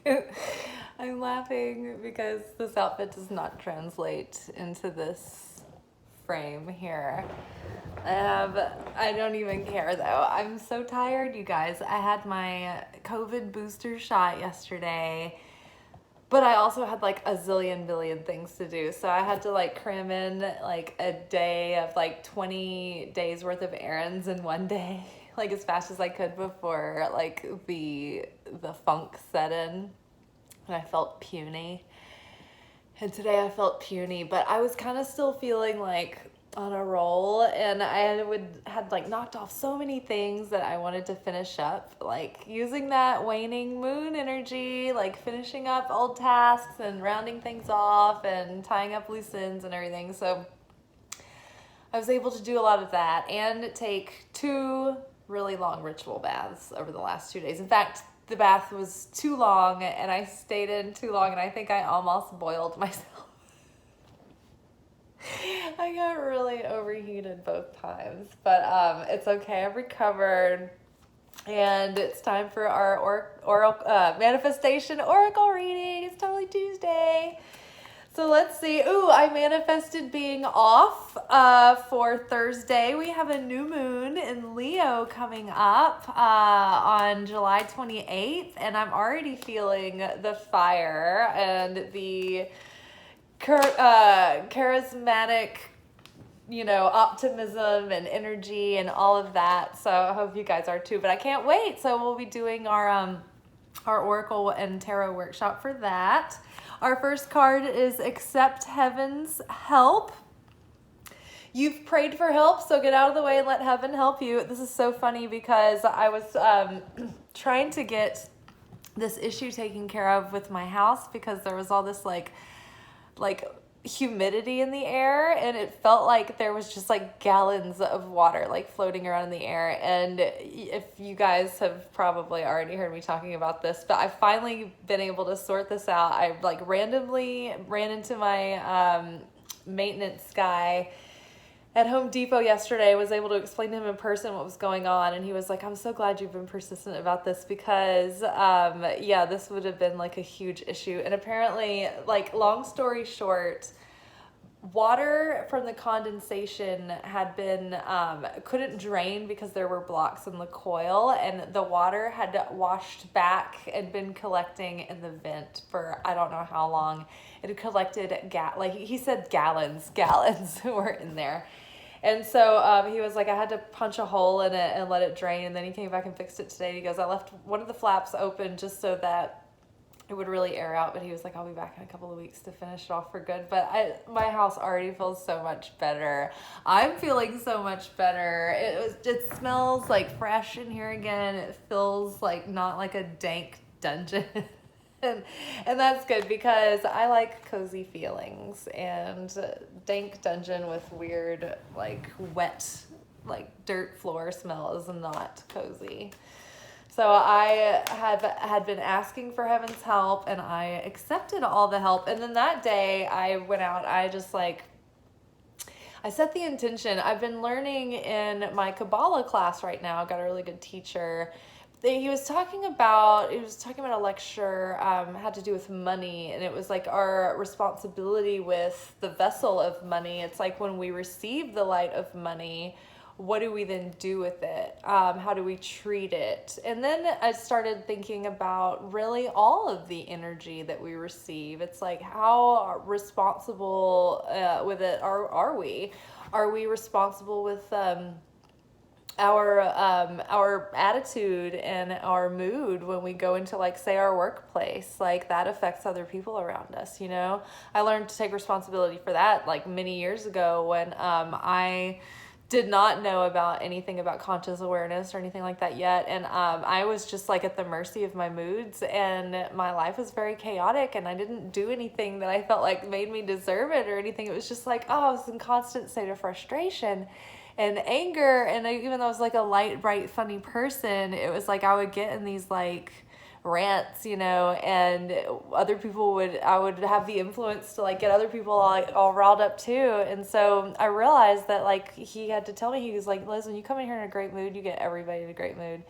I'm laughing because this outfit does not translate into this frame here. I don't even care though. I'm so tired, you guys. I had my COVID booster shot yesterday, but I also had like a zillion billion things to do. So I had to like cram in like a day of like 20 days worth of errands in one day, like as fast as I could before like the funk set in. And I felt puny. And today I felt puny, but I was kind of still feeling like on a roll, and had like knocked off so many things that I wanted to finish up, like using that waning moon energy, like finishing up old tasks and rounding things off and tying up loose ends and everything. So I was able to do a lot of that and take 2 really long ritual baths over the last 2 days. In fact, the bath was too long and I stayed in too long, and I think I almost boiled myself. I got really overheated both times, but it's okay. I've recovered, and it's time for our oral manifestation oracle reading. It's totally Tuesday. So let's see. Ooh, I manifested being off for Thursday. We have a new moon in Leo coming up on July 28th, and I'm already feeling the fire and the charismatic, optimism and energy and all of that. So I hope you guys are too, but I can't wait. So we'll be doing our Oracle and Tarot workshop for that. Our first card is Accept Heaven's Help. You've prayed for help, so get out of the way and let heaven help you. This is so funny because I was trying to get this issue taken care of with my house because there was all this like humidity in the air, and it felt like there was just like gallons of water like floating around in the air. And if you guys have probably already heard me talking about this, but I've finally been able to sort this out. I like randomly ran into my maintenance guy at Home Depot yesterday, was able to explain to him in person what was going on, and he was like, I'm so glad you've been persistent about this because this would have been like a huge issue. And apparently, like, long story short, water from the condensation had been couldn't drain because there were blocks in the coil, and the water had washed back and been collecting in the vent for I don't know how long. It had collected he said gallons were in there. And so he was like, I had to punch a hole in it and let it drain. And then he came back and fixed it today. He goes, I left one of the flaps open just so that it would really air out. But he was like, I'll be back in a couple of weeks to finish it off for good. But my house already feels so much better. I'm feeling so much better. It smells like fresh in here again. It feels like not like a dank dungeon. And that's good because I like cozy feelings, and dank dungeon with weird, like wet, like dirt floor smell is not cozy. So I had been asking for heaven's help, and I accepted all the help. And then that day I went out, I set the intention. I've been learning in my Kabbalah class right now. I got a really good teacher. He was talking about a lecture had to do with money, and it was like our responsibility with the vessel of money. It's like when we receive the light of money, what do we then do with it? How do we treat it? And then I started thinking about really all of the energy that we receive. It's like, how responsible with it are we? Are we responsible with our attitude and our mood when we go into, like, say, our workplace? Like, that affects other people around us, I learned to take responsibility for that like many years ago when I did not know about anything about conscious awareness or anything like that yet, and I was just like at the mercy of my moods, and my life was very chaotic, and I didn't do anything that I felt like made me deserve it or anything. It was just like, I was in constant state of frustration and anger, and even though I was like a light, bright, funny person, it was like I would get in these like rants, and I would have the influence to like get other people all riled up too. And so I realized that like he had to tell me, he was like, Liz, when you come in here in a great mood, you get everybody in a great mood,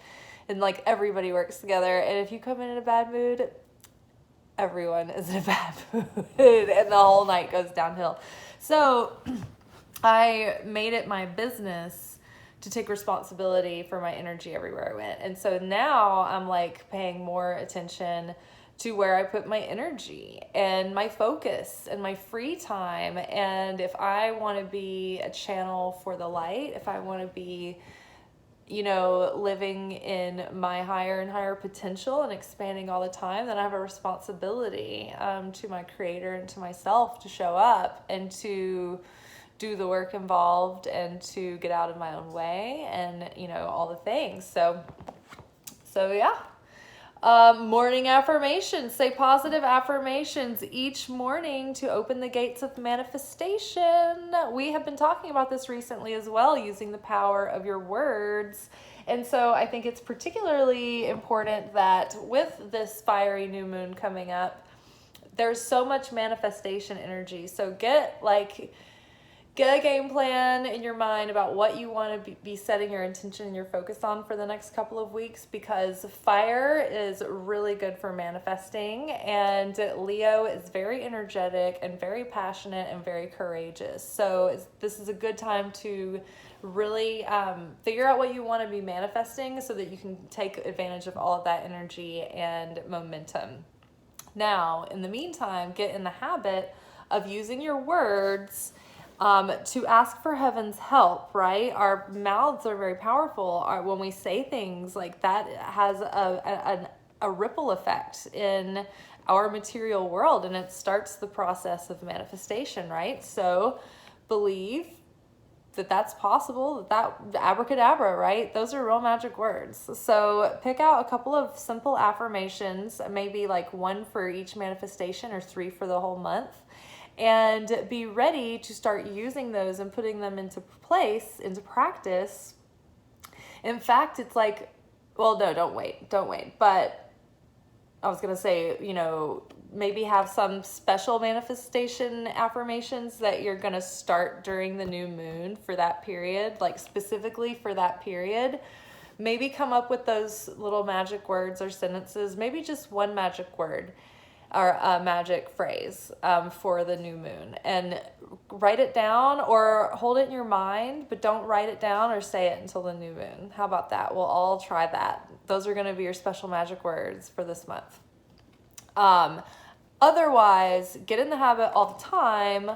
and like everybody works together. And if you come in a bad mood, everyone is in a bad mood and the whole night goes downhill. So I made it my business to take responsibility for my energy everywhere I went. And so now I'm like paying more attention to where I put my energy and my focus and my free time. And if I want to be a channel for the light, if I want to be, living in my higher and higher potential and expanding all the time, then I have a responsibility to my creator and to myself to show up and to do the work involved and to get out of my own way and, all the things. So yeah. Morning affirmations. Say positive affirmations each morning to open the gates of manifestation. We have been talking about this recently as well, using the power of your words. And so I think it's particularly important that with this fiery new moon coming up, there's so much manifestation energy. So get a game plan in your mind about what you want to be setting your intention and your focus on for the next couple of weeks, because fire is really good for manifesting, and Leo is very energetic and very passionate and very courageous. So this is a good time to really figure out what you want to be manifesting so that you can take advantage of all of that energy and momentum. Now, in the meantime, get in the habit of using your words to ask for heaven's help, right? Our mouths are very powerful. When we say things like that, has a ripple effect in our material world, and it starts the process of manifestation, right? So believe that that's possible, that abracadabra, right? Those are real magic words. So pick out a couple of simple affirmations, maybe like one for each manifestation or 3 for the whole month. And be ready to start using those and putting them into place, into practice. In fact, it's like, well, no, don't wait. But I was going to say, maybe have some special manifestation affirmations that you're going to start during the new moon for that period, like specifically for that period. Maybe come up with those little magic words or sentences, maybe just one magic word or a magic phrase for the new moon, and write it down or hold it in your mind, but don't write it down or say it until the new moon. How about that? We'll all try that. Those are going to be your special magic words for this month. Otherwise, get in the habit all the time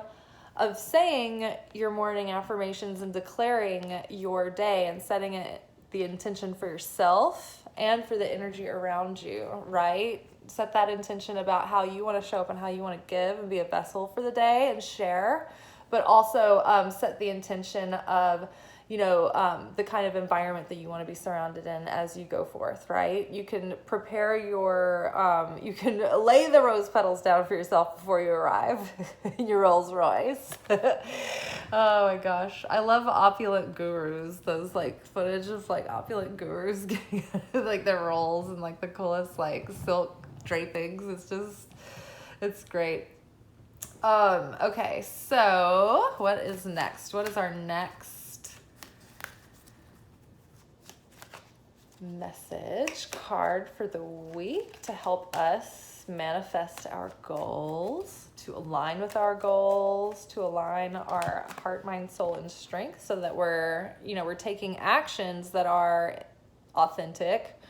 of saying your morning affirmations and declaring your day and setting the intention for yourself and for the energy around you, right? Set that intention about how you want to show up and how you want to give and be a vessel for the day and share, but also set the intention of, the kind of environment that you want to be surrounded in as you go forth, right? You can prepare you can lay the rose petals down for yourself before you arrive in your Rolls Royce. Oh my gosh. I love opulent gurus. Those footage of opulent gurus getting like their rolls and the coolest silk drapings. It's great. Okay, so what is next? What is our next message card for the week to help us manifest our goals, to align with our goals, to align our heart, mind, soul, and strength so that we're taking actions that are authentic.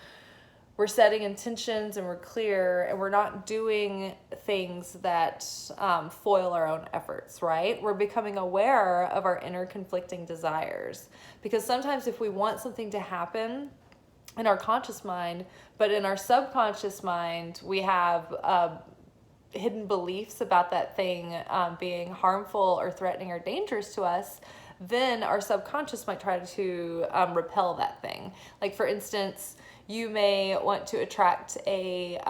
We're setting intentions and we're clear, and we're not doing things that foil our own efforts, right? We're becoming aware of our inner conflicting desires, because sometimes if we want something to happen in our conscious mind, but in our subconscious mind, we have hidden beliefs about that thing being harmful or threatening or dangerous to us, then our subconscious might try to repel that thing. Like, for instance, you may want to attract a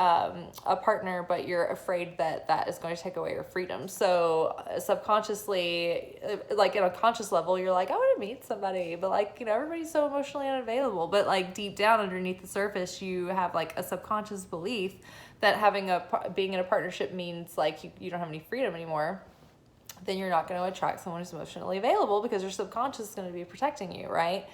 partner, but you're afraid that is going to take away your freedom. So subconsciously, in a conscious level, you're like, I want to meet somebody, but everybody's so emotionally unavailable. But deep down underneath the surface, you have a subconscious belief that being in a partnership means you don't have any freedom anymore. Then you're not going to attract someone who's emotionally available because your subconscious is going to be protecting you, right?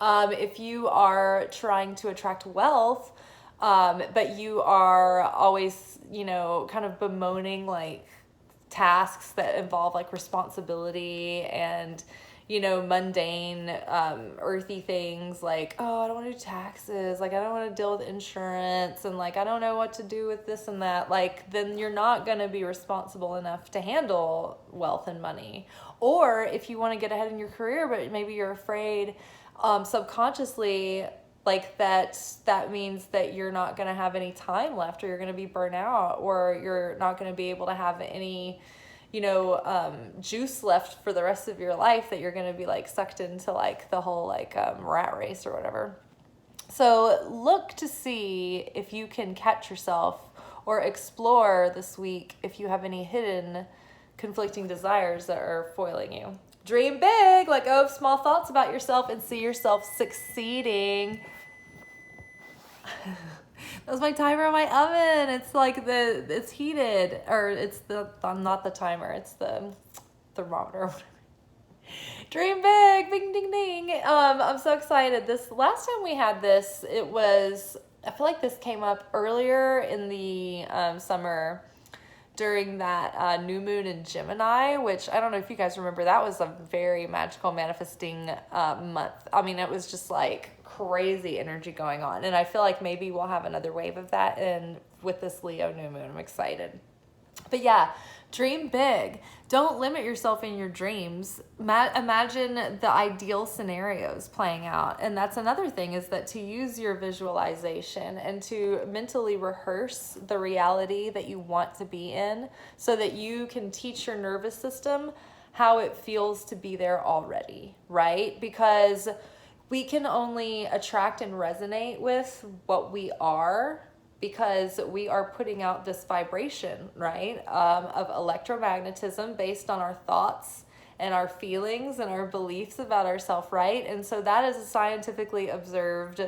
If you are trying to attract wealth, But you are always, you know, kind of bemoaning like tasks that involve like responsibility and, you know, mundane, earthy things like, oh, I don't want to do taxes. Like, I don't want to deal with insurance. And like, I don't know what to do with this and that. Like, then you're not going to be responsible enough to handle wealth and money. Or if you want to get ahead in your career, but maybe you're afraid, subconsciously, like that means that you're not going to have any time left, or you're going to be burnt out, or you're not going to be able to have any, you know, juice left for the rest of your life, that you're going to be like sucked into like the whole like rat race or whatever. So look to see if you can catch yourself, or explore this week if you have any hidden conflicting desires that are foiling you. Dream big, let go of small thoughts about yourself, and see yourself succeeding. That was my timer on my oven. It's like it's heated, or it's not the timer, it's the thermometer. Dream big, ding, ding, ding. I'm so excited. This last time we had this, I feel like this came up earlier in the summer, during that new moon in Gemini, which I don't know if you guys remember, that was a very magical manifesting month. I mean, it was just like crazy energy going on. And I feel like maybe we'll have another wave of that with this Leo new moon. I'm excited. But yeah, dream big. Don't limit yourself in your dreams. Imagine the ideal scenarios playing out. And that's another thing, is that to use your visualization and to mentally rehearse the reality that you want to be in, so that you can teach your nervous system how it feels to be there already, right? Because we can only attract and resonate with what we are, because we are putting out this vibration, right, of electromagnetism based on our thoughts and our feelings and our beliefs about ourselves, right? And so that is a scientifically observed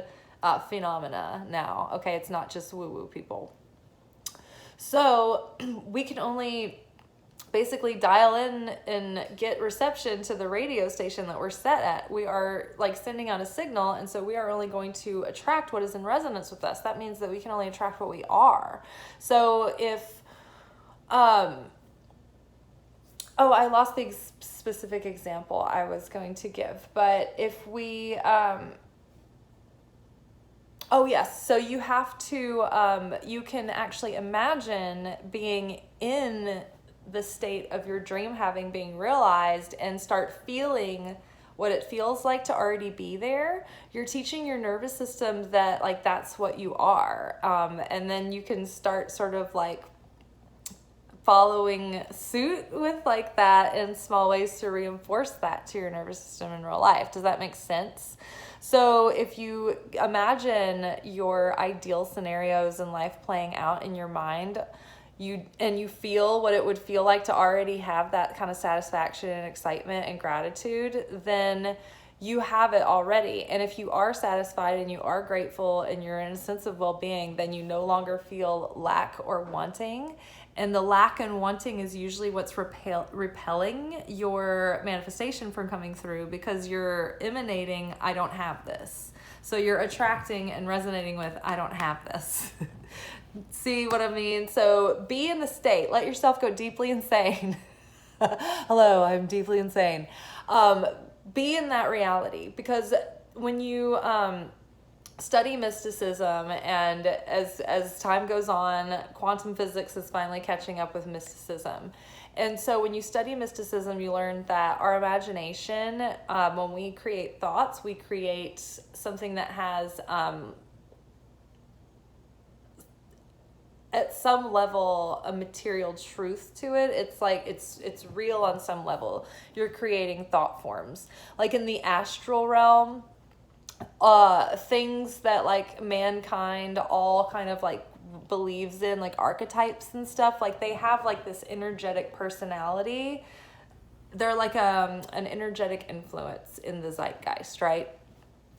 phenomena now. Okay, it's not just woo-woo people. So we can only basically dial in and get reception to the radio station that we're set at. We are like sending out a signal, and so we are only going to attract what is in resonance with us. That means that we can only attract what we are. So if I lost the specific example I was going to give, but if we so you have to you can actually imagine being in the state of your dream having being realized, and start feeling what it feels like to already be there. You're teaching your nervous system that like that's what you are, and then you can start sort of like following suit with like that in small ways to reinforce that to your nervous system in real life. Does that make sense? So if you imagine your ideal scenarios in life playing out in your mind, you feel what it would feel like to already have that kind of satisfaction and excitement and gratitude, then you have it already. And if you are satisfied and you are grateful and you're in a sense of well-being, then you no longer feel lack or wanting. And the lack and wanting is usually what's repelling your manifestation from coming through, because you're emanating, I don't have this. So you're attracting and resonating with, I don't have this. See what I mean? So be in the state. Let yourself go deeply insane. Hello, I'm deeply insane. Be in that reality, because when you study mysticism, and as time goes on, quantum physics is finally catching up with mysticism. And so when you study mysticism, you learn that our imagination, when we create thoughts, we create something that has at some level a material truth to it. It's like it's real on some level. You're creating thought forms. Like in the astral realm, things that like mankind all kind of like believes in, like archetypes and stuff, like they have like this energetic personality. They're like an energetic influence in the zeitgeist, right?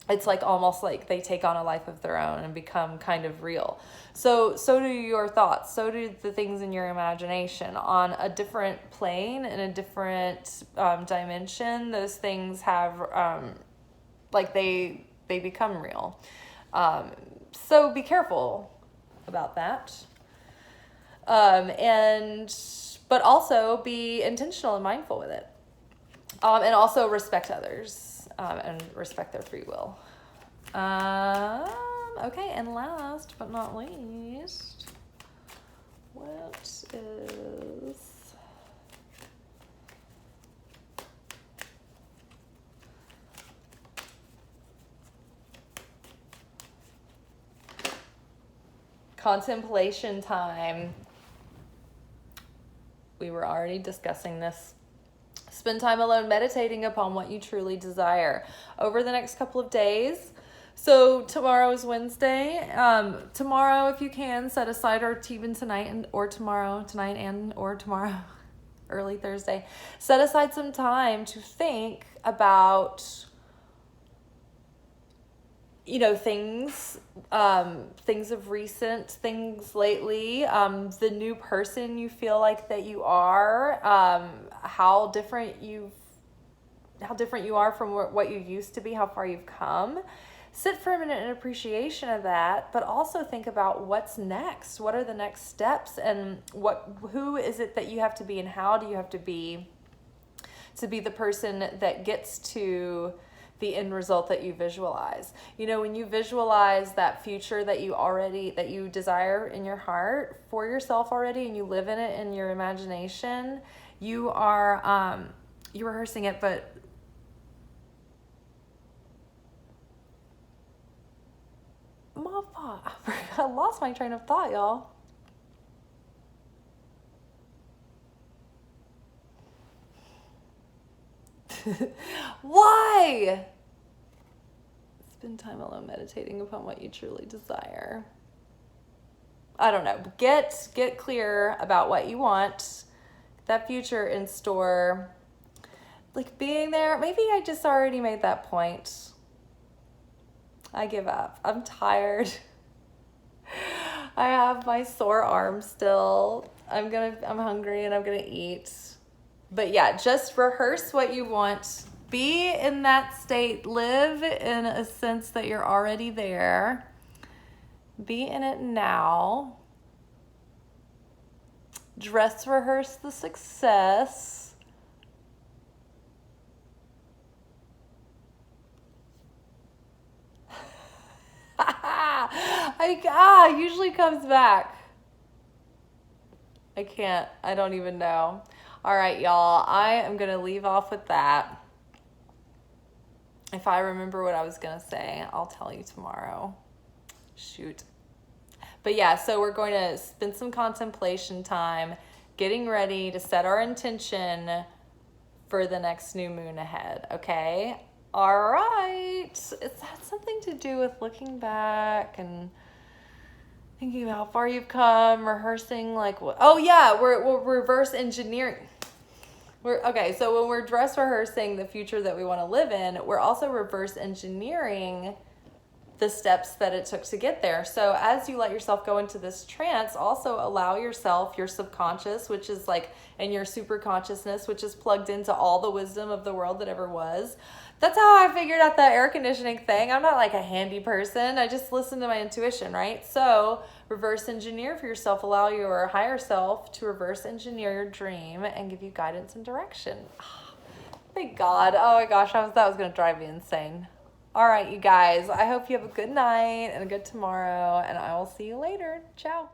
It's like almost like they take on a life of their own and become kind of real. So do your thoughts. So do the things in your imagination on a different plane, in a different dimension. Those things have like they become real. So be careful about that. But also be intentional and mindful with it. And also respect others, and respect their free will. Okay, and last but not least, what is... contemplation time. We were already discussing this. Spend time alone meditating upon what you truly desire over the next couple of days. So tomorrow is Wednesday. Tomorrow, if you can, set aside, or even tonight or tomorrow, early Thursday, set aside some time to think about, things of recent, things lately, the new person you feel like that you are, how different you are from what you used to be, how far you've come. Sit for a minute in appreciation of that, but also think about what's next. What are the next steps, and who is it that you have to be, and how do you have to be the person that gets to the end result that you visualize. When you visualize that future that you desire in your heart for yourself already, and you live in it in your imagination, you are you're rehearsing it, but I lost my train of thought, y'all. Why? Spend time alone meditating upon what you truly desire. I don't know. Get clear about what you want, that future in store. Like being there. Maybe I just already made that point. I give up. I'm tired. I have my sore arm still. I'm hungry and I'm gonna eat. But yeah, just rehearse what you want. Be in that state. Live in a sense that you're already there. Be in it now. Dress rehearse the success. Usually comes back. I don't even know. All right, y'all, I am going to leave off with that. If I remember what I was going to say, I'll tell you tomorrow. Shoot. But yeah, so we're going to spend some contemplation time getting ready to set our intention for the next new moon ahead, okay? All right. It's had something to do with looking back and thinking about how far you've come, rehearsing we're reverse engineering. So when we're dress rehearsing the future that we want to live in, we're also reverse engineering the steps that it took to get there. So as you let yourself go into this trance, also allow yourself, your subconscious, which is and your super consciousness, which is plugged into all the wisdom of the world that ever was. That's how I figured out the air conditioning thing. I'm not a handy person. I just listen to my intuition, right? So reverse engineer for yourself. Allow your higher self to reverse engineer your dream and give you guidance and direction. Thank God. Oh my gosh, that was going to drive me insane. All right, you guys. I hope you have a good night and a good tomorrow, and I will see you later. Ciao.